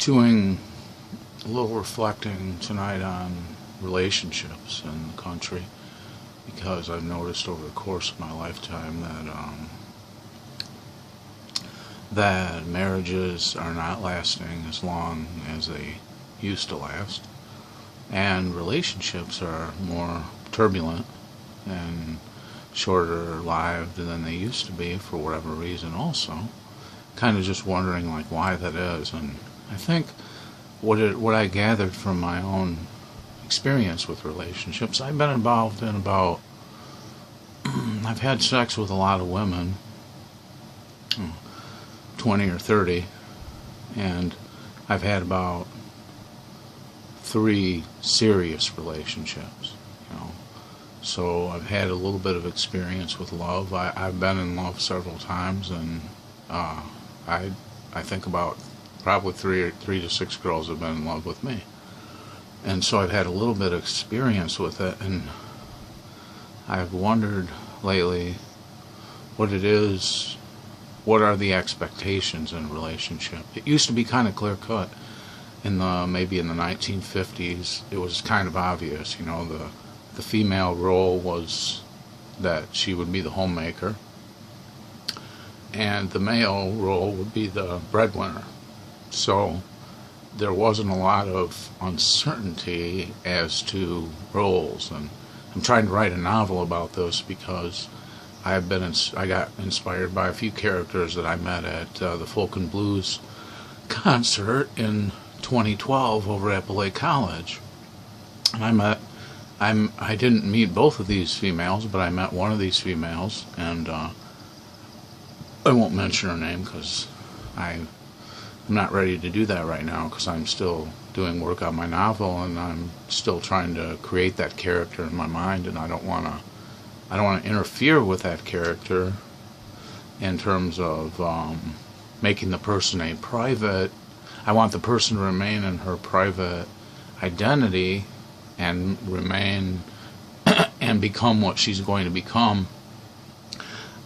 doing a little reflecting tonight on relationships in the country, because I've noticed over the course of my lifetime that marriages are not lasting as long as they used to last, and relationships are more turbulent and shorter lived than they used to be for whatever reason also. Kind of just wondering like why that is. And I think what I gathered from my own experience with relationships, I've been involved in about I've had sex with a lot of women, 20 or 30, and I've had about 3 serious relationships, So I've had a little bit of experience with love. I've been in love several times, and I think about probably 3 to 6 girls have been in love with me. And so I've had a little bit of experience with it, and I've wondered lately what it is, what are the expectations in a relationship. It used to be kind of clear-cut. Maybe in the 1950s, it was kind of obvious, the female role was that she would be the homemaker, and the male role would be the breadwinner. So there wasn't a lot of uncertainty as to roles, and I'm trying to write a novel about this because I got inspired by a few characters that I met at the Folk and Blues concert in 2012 over at Beloit College. And I didn't meet both of these females, but I met one of these females, and I won't mention her name because I'm not ready to do that right now, because I'm still doing work on my novel, and I'm still trying to create that character in my mind, and I don't want to interfere with that character in terms of making the person a private. I want the person to remain in her private identity and remain and become what she's going to become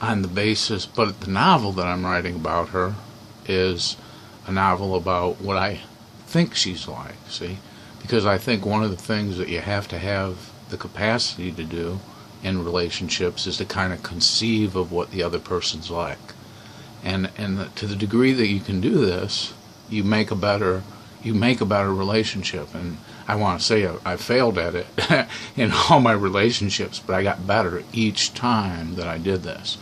on the basis. But the novel that I'm writing about her is a novel about what I think she's like, see? Because I think one of the things that you have to have the capacity to do in relationships is to kind of conceive of what the other person's like. And to the degree that you can do this, you make a better relationship. And I want to say I failed at it in all my relationships, but I got better each time that I did this.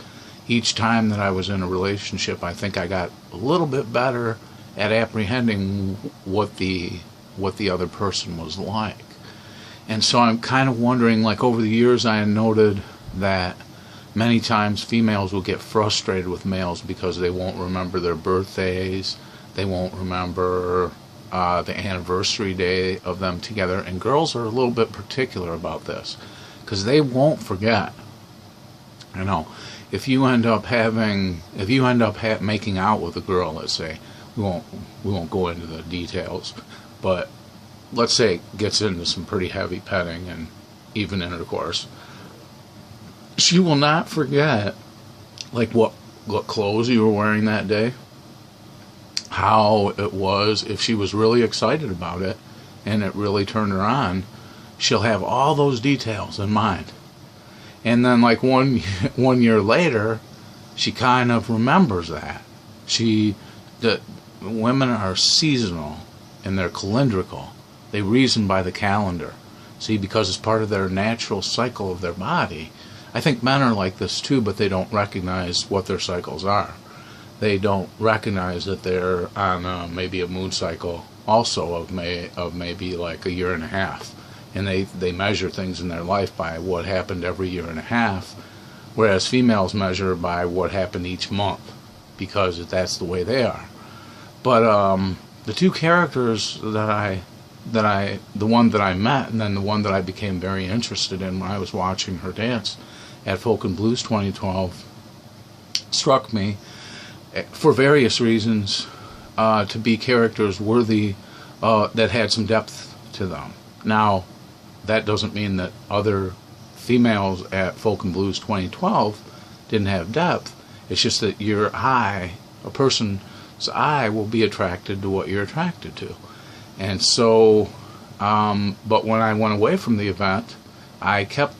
Each time that I was in a relationship, I think I got a little bit better at apprehending what the other person was like. And so I'm kind of wondering, like over the years I noted that many times females will get frustrated with males because they won't remember their birthdays, they won't remember the anniversary day of them together, and girls are a little bit particular about this because they won't forget. If you end up making out with a girl, let's say, we won't go into the details, but let's say it gets into some pretty heavy petting and even intercourse, she will not forget like what clothes you were wearing that day, how it was. If she was really excited about it and it really turned her on, she'll have all those details in mind. And then like one year later, she kind of remembers that. Women are seasonal and they're calendrical. They reason by the calendar. See, because it's part of their natural cycle of their body. I think men are like this too, but they don't recognize what their cycles are. They don't recognize that they're on maybe a moon cycle also of maybe like a year and a half. And they measure things in their life by what happened every year and a half, whereas females measure by what happened each month, because that's the way they are. But the two characters the one that I met and then the one that I became very interested in when I was watching her dance at Folk and Blues 2012 struck me for various reasons to be characters worthy that had some depth to them. Now, that doesn't mean that other females at Folk and Blues 2012 didn't have depth. It's just that a person So I will be attracted to what you're attracted to. And so, but when I went away from the event, I kept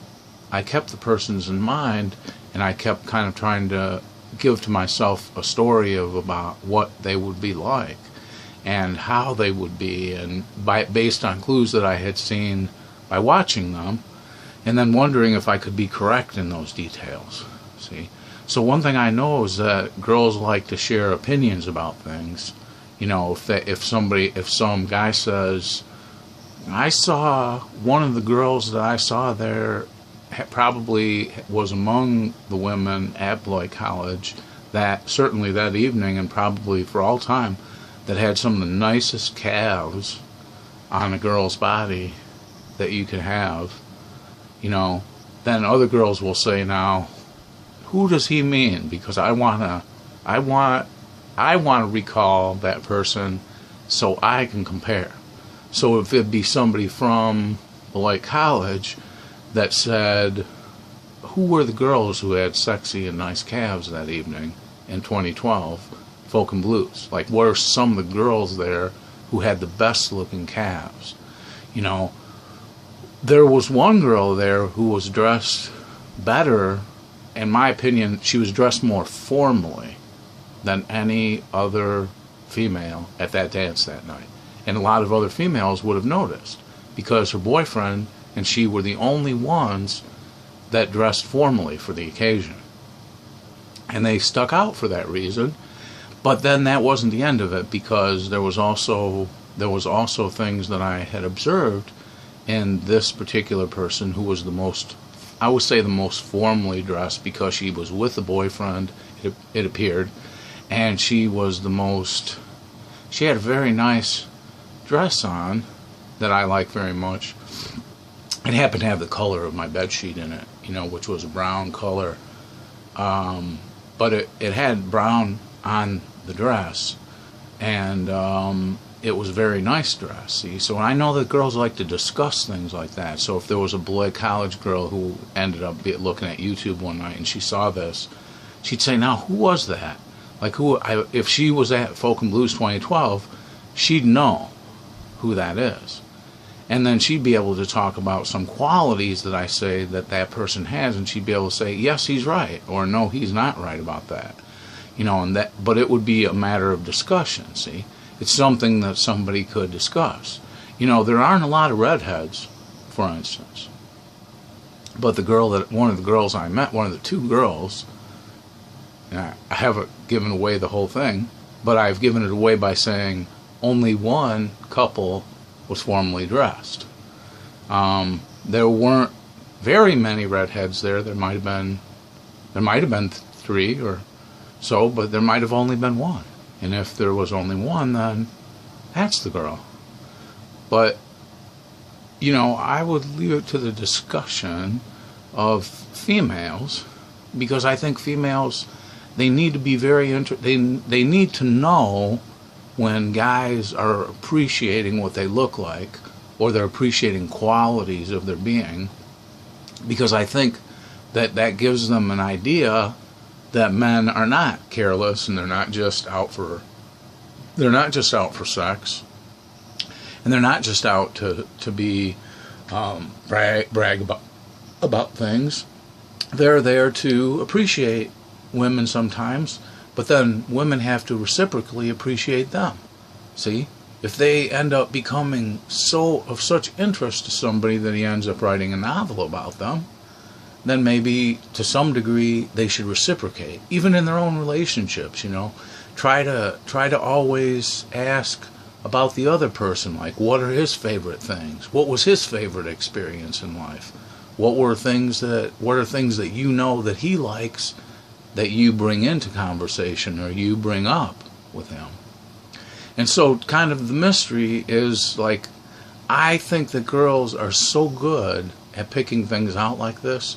the persons in mind, and I kept kind of trying to give to myself a story of about what they would be like and how they would be, and based on clues that I had seen by watching them, and then wondering if I could be correct in those details. See, so one thing I know is that girls like to share opinions about things. You know, if some guy says, I saw one of the girls that I saw there probably was among the women at Beloit College that certainly that evening, and probably for all time, that had some of the nicest calves on a girl's body that you could have, you know, then other girls will say, now, who does he mean? Because I want to recall that person so I can compare. So if it be somebody from Beloit College that said, who were the girls who had sexy and nice calves that evening in 2012, folk and blues? Like, what are some of the girls there who had the best looking calves? You know, there was one girl there who was dressed better. In my opinion, she was dressed more formally than any other female at that dance that night. And a lot of other females would have noticed, because her boyfriend and she were the only ones that dressed formally for the occasion. And they stuck out for that reason. But then that wasn't the end of it, because there was also things that I had observed in this particular person who was the most, I would say, the most formally dressed, because she was with a boyfriend, it appeared, and she was the most, she had a very nice dress on that I like very much. It happened to have the color of my bed sheet in it, you know, which was a brown color, but it had brown on the dress, and it was a very nice dress. See, so I know that girls like to discuss things like that. So if there was a Beloit College girl who ended up looking at YouTube one night and she saw this, she'd say, now, who was that? Like, if she was at Folk and Blues 2012, she'd know who that is. And then she'd be able to talk about some qualities that I say that person has, and she'd be able to say, yes, he's right, or no, he's not right about that. You know, and that, but it would be a matter of discussion, see? It's something that somebody could discuss. You know, there aren't a lot of redheads, for instance. But one of the girls I met, one of the two girls, I haven't given away the whole thing, but I've given it away by saying only one couple was formally dressed. There weren't very many redheads there. There might have been 3 or so, but there might have only been one. And if there was only one, then that's the girl. But, you know, I would leave it to the discussion of females, because I think females, they need to be very they need to know when guys are appreciating what they look like, or they're appreciating qualities of their being, because I think that gives them an idea that men are not careless, and they're not just out for sex, and they're not just out to be brag about things. They're there to appreciate women sometimes, but then women have to reciprocally appreciate them. See, if they end up becoming of such interest to somebody that he ends up writing a novel about them, then maybe to some degree they should reciprocate, even in their own relationships. You know, try to always ask about the other person, like, what are his favorite things? What was his favorite experience in life? What are things that you know that he likes that you bring into conversation, or you bring up with him? And so kind of the mystery is, like, I think that girls are so good at picking things out like this,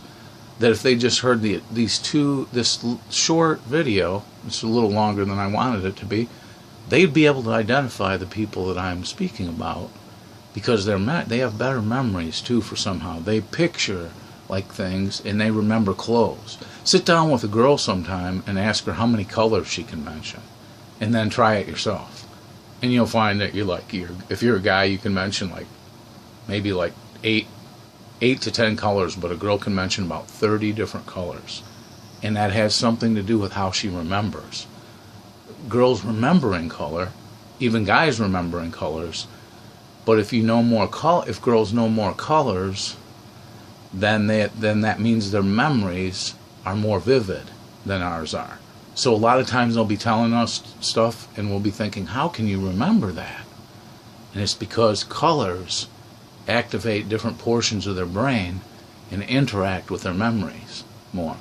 that if they just heard this short video, it's a little longer than I wanted it to be, they'd be able to identify the people that I'm speaking about, because they have better memories too. For somehow they picture like things, and they remember clothes. Sit down with a girl sometime and ask her how many colors she can mention, and then try it yourself. And you'll find that if you're a guy, you can mention like maybe like 8 to 10 colors, but a girl can mention about 30 different colors. And that has something to do with how she remembers. Girls remember in color, even guys remember in colors, but if girls know more colors, then that means their memories are more vivid than ours are. So a lot of times they'll be telling us stuff and we'll be thinking, how can you remember that? And it's because colors activate different portions of their brain and interact with their memories more.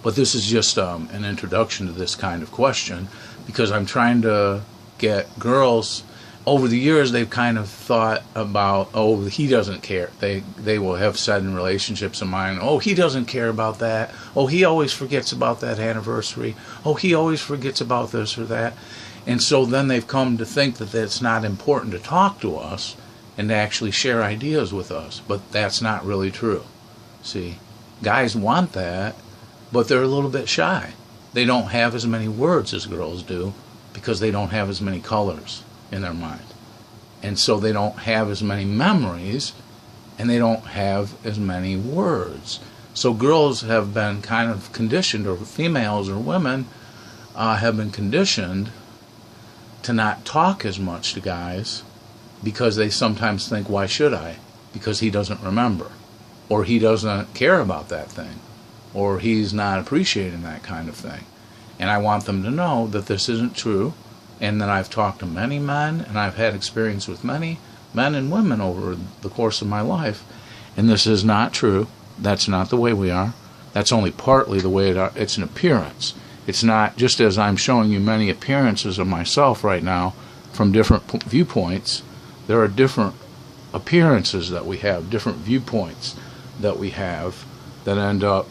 But this is just an introduction to this kind of question, because I'm trying to get girls. Over the years, they've kind of thought about, oh, he doesn't care. They will have said in relationships of mine, oh, he doesn't care about that. Oh, he always forgets about that anniversary. Oh, he always forgets about this or that. And so then they've come to think that it's not important to talk to us and to actually share ideas with us. But that's not really true. See, guys want that, but they're a little bit shy. They don't have as many words as girls do because they don't have as many colors in their mind. And so they don't have as many memories and they don't have as many words. So girls have been kind of conditioned, or females or women have been conditioned to not talk as much to guys because they sometimes think, why should I? Because he doesn't remember, or he doesn't care about that thing, or he's not appreciating that kind of thing. And I want them to know that this isn't true, and that I've talked to many men, and I've had experience with many men and women over the course of my life, and this is not true. That's not the way we are. That's only partly the way it's an appearance. It's not, just as I'm showing you many appearances of myself right now from different viewpoints, there are different appearances that we have, different viewpoints that we have that end up,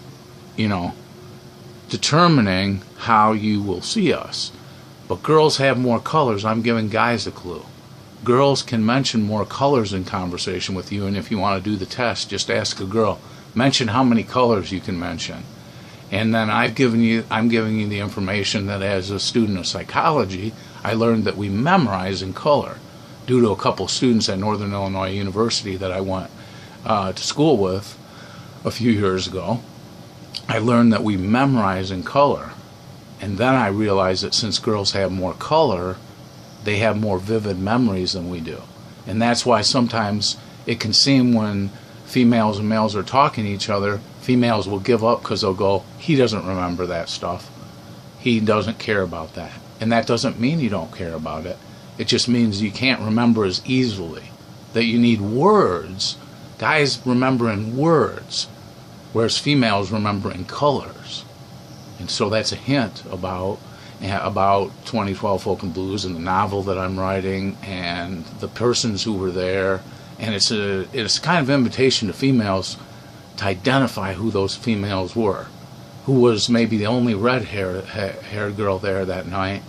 determining how you will see us. But girls have more colors. I'm giving guys a clue. Girls can mention more colors in conversation with you, and if you want to do the test, just ask a girl, mention how many colors you can mention. And then I'm giving you the information that as a student of psychology, I learned that we memorize in color due to a couple students at Northern Illinois University that I went to school with a few years ago. I learned that we memorize in color. And then I realized that since girls have more color, they have more vivid memories than we do. And that's why sometimes it can seem when females and males are talking to each other, females will give up because they'll go, he doesn't remember that stuff. He doesn't care about that. And that doesn't mean you don't care about it. It just means you can't remember as easily, that you need words. Guys remember in words, whereas females remember in colors. And so that's a hint about 2012 Folk and Blues and the novel that I'm writing and the persons who were there. And it's a kind of invitation to females to identify who those females were. Who was maybe the only red-haired girl there that night,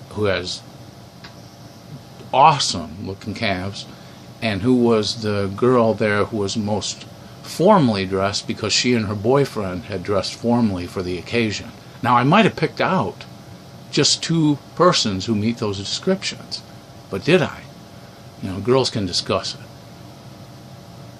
who has awesome-looking calves, and who was the girl there who was most formally dressed because she and her boyfriend had dressed formally for the occasion. Now, I might have picked out just 2 persons who meet those descriptions, but did I? Girls can discuss it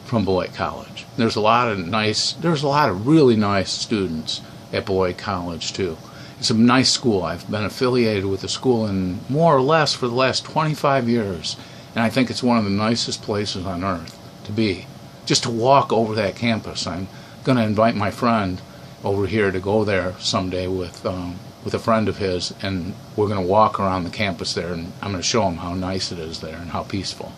from Beloit College. There's a lot of really nice students at Beloit College too. It's a nice school. I've been affiliated with the school in more or less for the last 25 years, and I think it's one of the nicest places on earth to be. Just to walk over that campus. I'm going to invite my friend over here to go there someday with a friend of his, and we're going to walk around the campus there, and I'm going to show him how nice it is there and how peaceful.